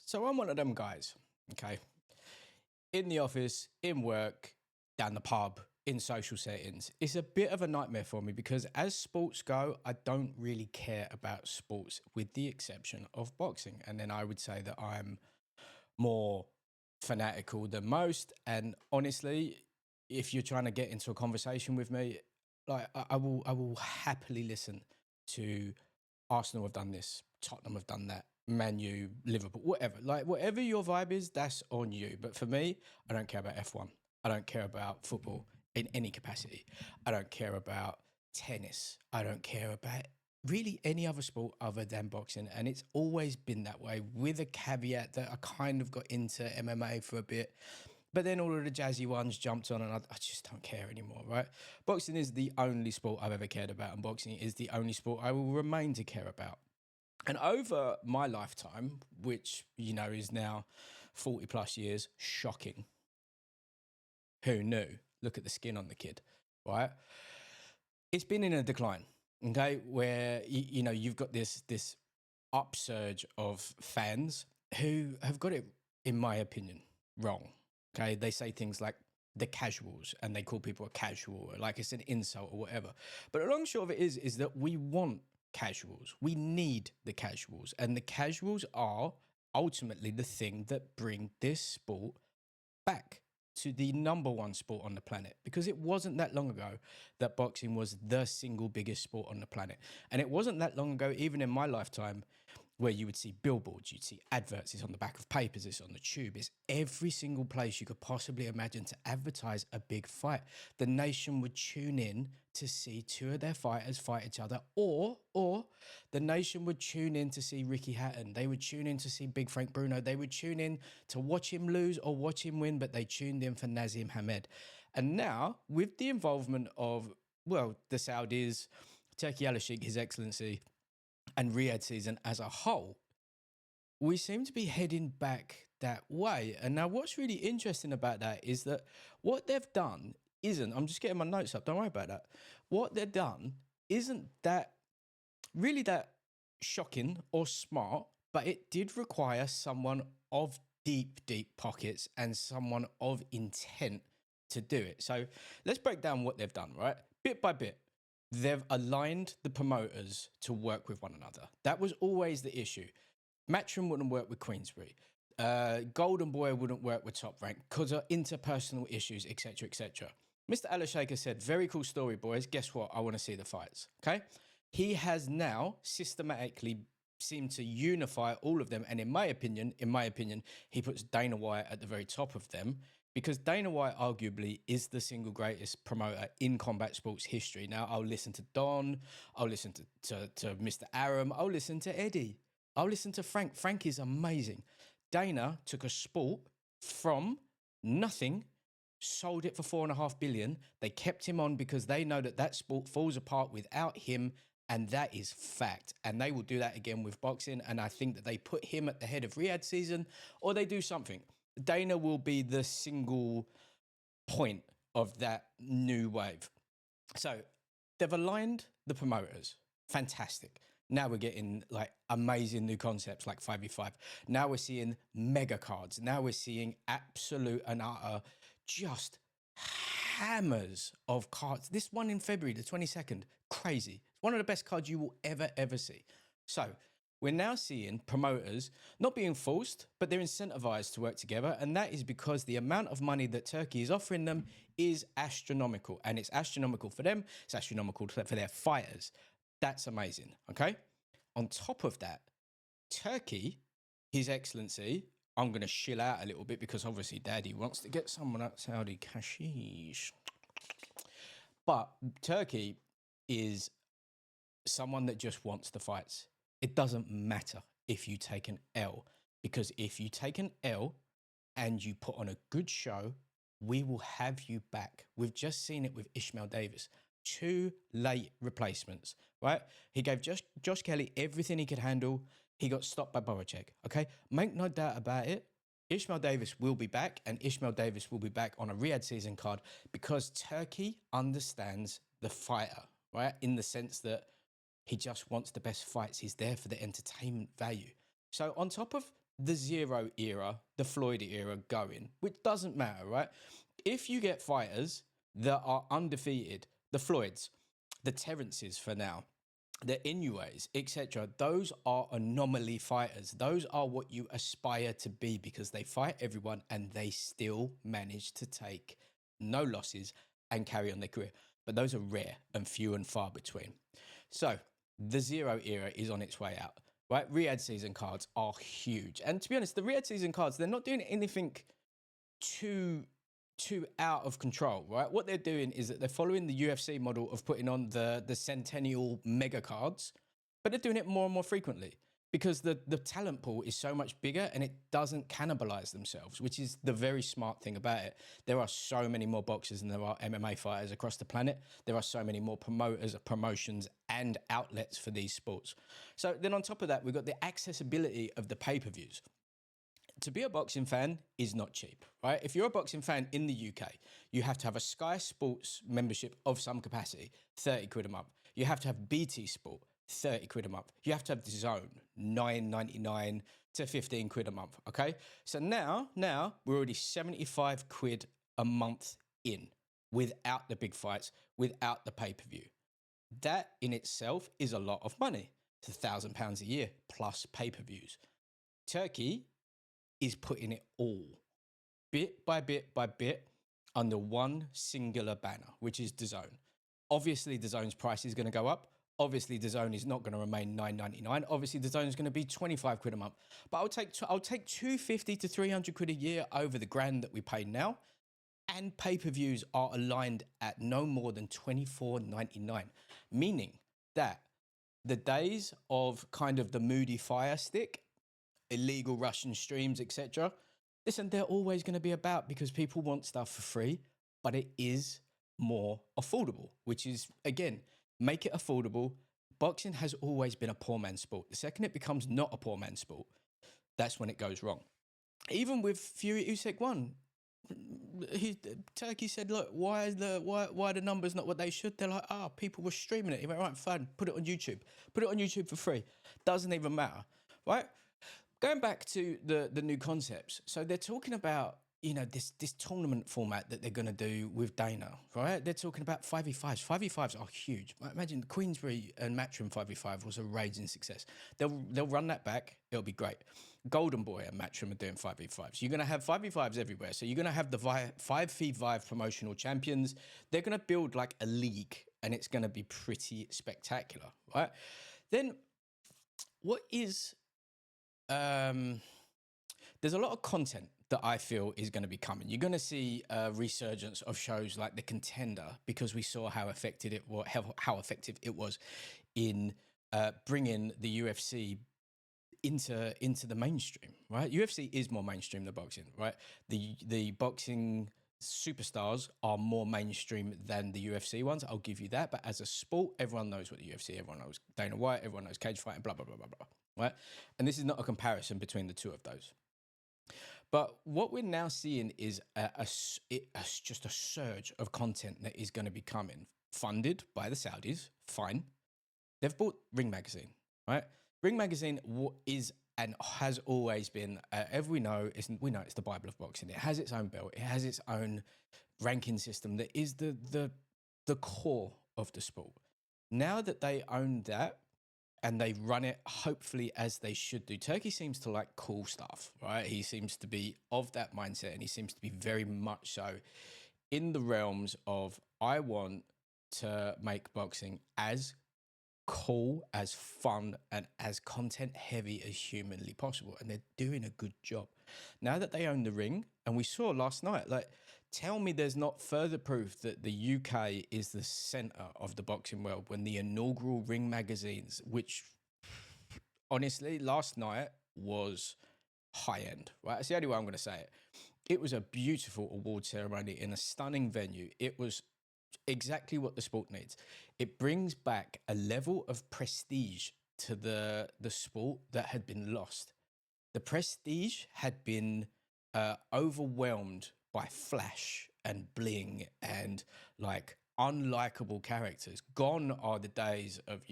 So I'm one of them guys, okay? In the office, in work, down the pub, in social settings. It's a bit of a nightmare for me because as sports go, I don't really care about sports with the exception of boxing. And then I would say that I'm more fanatical than most. And honestly, if you're trying to get into a conversation with me, like I will happily listen to Arsenal have done this, Tottenham have done that, Man U, Liverpool, whatever. Like whatever your vibe is, that's on you. But for me, I don't care about F1. I don't care about football in any capacity. I don't care about tennis. I don't care about really any other sport other than boxing. And it's always been that way, with a caveat that I kind of got into MMA for a bit. But then all of the jazzy ones jumped on and I just don't care anymore, right? Boxing is the only sport I've ever cared about, and boxing is the only sport I will remain to care about. And over my lifetime, which, you know, is now 40 plus years, shocking. Who knew? Look at the skin on the kid, right? It's been in a decline, okay? Where, you know, you've got this upsurge of fans who have got it, in my opinion, wrong. Okay, they say things like the casuals and they call people a casual, or like it's an insult or whatever. But the long and short of it is that we want casuals. We need the casuals, and the casuals are ultimately the thing that bring this sport back to the number one sport on the planet, because it wasn't that long ago that boxing was the single biggest sport on the planet. And it wasn't that long ago, even in my lifetime, where you would see billboards, you'd see adverts, it's on the back of papers, it's on the tube, it's every single place you could possibly imagine to advertise a big fight. The nation would tune in to see two of their fighters fight each other, or the nation would tune in to see Ricky Hatton, they would tune in to see Big Frank Bruno, they would tune in to watch him lose or watch him win, but they tuned in for Nazim Hamed. And now, with the involvement of, well, the Saudis, Turki Al-Sheikh, His Excellency, and Riyadh season as a whole, we seem to be heading back that way. And now what's really interesting about that is that what they've done isn't, I'm just getting my notes up, don't worry about that. What they've done isn't that really that shocking or smart, but it did require someone of deep pockets and someone of intent to do it. So let's break down what they've done, right? Bit by bit. They've aligned the promoters to work with one another. That was always the issue. Matchroom wouldn't work with Queensbury. Golden Boy wouldn't work with Top Rank because of interpersonal issues, etc., etc. Mr. Al-Shaker said, very cool story, boys. Guess what? I want to see the fights, okay? He has now systematically seemed to unify all of them. And in my opinion, he puts Dana White at the very top of them, because Dana White arguably is the single greatest promoter in combat sports history. Now, I'll listen to Don, I'll listen to Mr. Aram, I'll listen to Eddie, I'll listen to Frank. Frank is amazing. Dana took a sport from nothing, sold it for $4.5 billion. They kept him on because they know that that sport falls apart without him, and that is fact. And they will do that again with boxing, and I think that they put him at the head of Riyadh season, or they do something. Dana will be the single point of that new wave. So they've aligned the promoters. Fantastic. Now we're getting like amazing new concepts like 5v5. Now we're seeing mega cards. Now we're seeing absolute and utter just hammers of cards. This one in February, the 22nd, crazy. It's one of the best cards you will ever see. So we're now seeing promoters not being forced, but they're incentivized to work together. And that is because the amount of money that Turkey is offering them is astronomical. And it's astronomical for them. It's astronomical for their fighters. That's amazing, okay? On top of that, Turkey, His Excellency, I'm going to chill out a little bit because obviously Daddy wants to get someone out Saudi Kashish. But Turkey is someone that just wants the fights. It doesn't matter if you take an L, because if you take an L and you put on a good show, we will have you back. We've just seen it with Ishmael Davis. 2 late replacements, right? He gave Josh Kelly everything he could handle. He got stopped by Boracek, okay? Make no doubt about it. Ishmael Davis will be back, and Ishmael Davis will be back on a Riyadh season card because Turkey understands the fighter, right? In the sense that he just wants the best fights. He's there for the entertainment value. So on top of the Zero era, the Floyd era going, which doesn't matter, right? If you get fighters that are undefeated, the Floyds, the Terrences for now, the Inoues, etc., those are anomaly fighters. Those are what you aspire to be because they fight everyone and they still manage to take no losses and carry on their career. But those are rare and few and far between. So the Zero era is on its way out, right? Riyadh season cards are huge. And to be honest, the Riyadh season cards, they're not doing anything too out of control, right? What they're doing is that they're following the UFC model of putting on the centennial mega cards, but they're doing it more and more frequently because the talent pool is so much bigger and it doesn't cannibalize themselves, which is the very smart thing about it. There are so many more boxers than there are MMA fighters across the planet. There are so many more promoters, promotions, and outlets for these sports. So then on top of that, we've got the accessibility of the pay-per-views. To be a boxing fan is not cheap, right? If you're a boxing fan in the UK, you have to have a Sky Sports membership of some capacity, 30 quid a month. You have to have BT Sport, 30 quid a month. You have to have DAZN, $9.99 to 15 quid a month, okay? So now we're already 75 quid a month in without the big fights, without the pay-per-view. That in itself is a lot of money. It's £1,000 a year plus pay-per-views. Turkey is putting it all, bit by bit by bit, under one singular banner, which is DAZN. Obviously, DAZN's price is going to go up. Obviously, DAZN is not going to remain $9.99. Obviously, DAZN is going to be 25 quid a month. But I'll take 250 to 300 quid a year over the grand that we pay now. And pay-per-views are aligned at no more than $24.99, meaning that the days of kind of the moody fire stick, illegal Russian streams, etc. Listen, they're always going to be about because people want stuff for free, but it is more affordable, which is, again, make it affordable. Boxing has always been a poor man's sport. The second it becomes not a poor man's sport, that's when it goes wrong. Even with Fury Usyk 1, Turkey said, look, why are the numbers not what they should? They're like, people were streaming it. He went, right, fine, put it on YouTube. Put it on YouTube for free. Doesn't even matter, right? Going back to the new concepts, so they're talking about, you know, this tournament format that they're going to do with Dana, right? They're talking about 5v5s. 5v5s are huge. Imagine Queensbury and Matchroom 5v5 was a raging success. They'll run that back. It'll be great. Golden Boy and Matchroom are doing 5v5s. You're going to have 5v5s everywhere. So you're going to have the 5v5 promotional champions. They're going to build like a league and it's going to be pretty spectacular, right? Then what is... there's a lot of content that I feel is going to be coming. You're going to see a resurgence of shows like The Contender because we saw how effective it was in bringing the UFC into the mainstream, right? UFC is more mainstream than boxing, right? The boxing superstars are more mainstream than the UFC ones. I'll give you that. But as a sport, everyone knows what the UFC, everyone knows Dana White, everyone knows cage fighting, blah, blah, blah, blah, blah. Right? And this is not a comparison between the two of those. But what we're now seeing is just a surge of content that is going to be coming, funded by the Saudis, fine. They've bought Ring Magazine, right? Ring Magazine is and has always been, we know it's the Bible of boxing. It has its own belt. It has its own ranking system that is the core of the sport. Now that they own that, and they run it, hopefully, as they should do. Turkey seems to like cool stuff, right? He seems to be of that mindset, and he seems to be very much so in the realms of, I want to make boxing as cool, as fun, and as content-heavy as humanly possible. And they're doing a good job. Now that they own the ring, and we saw last night, like, tell me there's not further proof that the UK is the centre of the boxing world when the inaugural Ring magazines, which honestly last night was high end, right? That's the only way I'm going to say it. It was a beautiful award ceremony in a stunning venue. It was exactly what the sport needs. It brings back a level of prestige to the sport that had been lost. The prestige had been overwhelmed by flash and bling and like unlikable characters. Gone are the days of,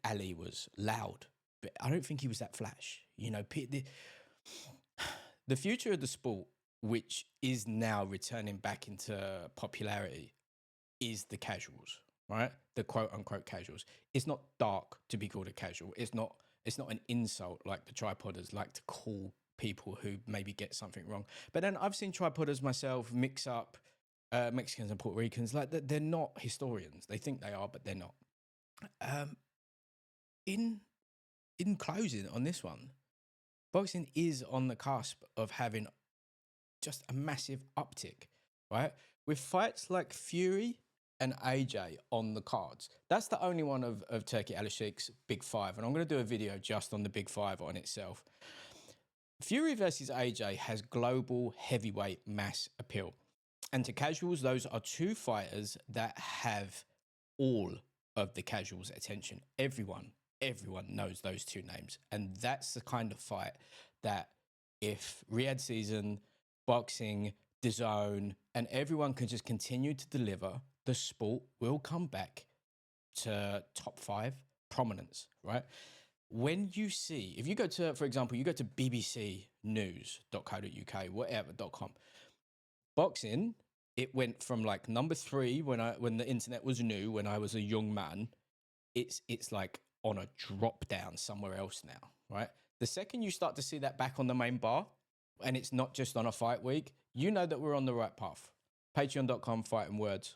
Ali was loud, but I don't think he was that flash. The future of the sport, which is now returning back into popularity, is the casuals, right? The quote unquote casuals. It's not dark to be called a casual. It's not an insult like the tripodders like to call people who maybe get something wrong. But then I've seen tripodders myself mix up Mexicans and Puerto Ricans. Like they're not historians. They think they are, but they're not. Um, in closing on this one, boxing is on the cusp of having just a massive uptick, right? With fights like Fury and AJ on the cards. That's the only one of Turki Alisheikh's Big Five. And I'm going to do a video just on the Big Five on itself. Fury versus AJ has global heavyweight mass appeal. And to casuals, those are two fighters that have all of the casuals' attention. Everyone knows those two names. And that's the kind of fight that if DAZN, boxing, DAZN, and everyone can just continue to deliver, the sport will come back to top 5 prominence, right? When you see, if you go to, for example, you go to bbcnews.co.uk, whatever.com, boxing, it went from like number 3 when the internet was new, when I was a young man. It's like on a drop down somewhere else now, right? The second you start to see that back on the main bar, and it's not just on a fight week, you know that we're on the right path. Patreon.com, fighting words.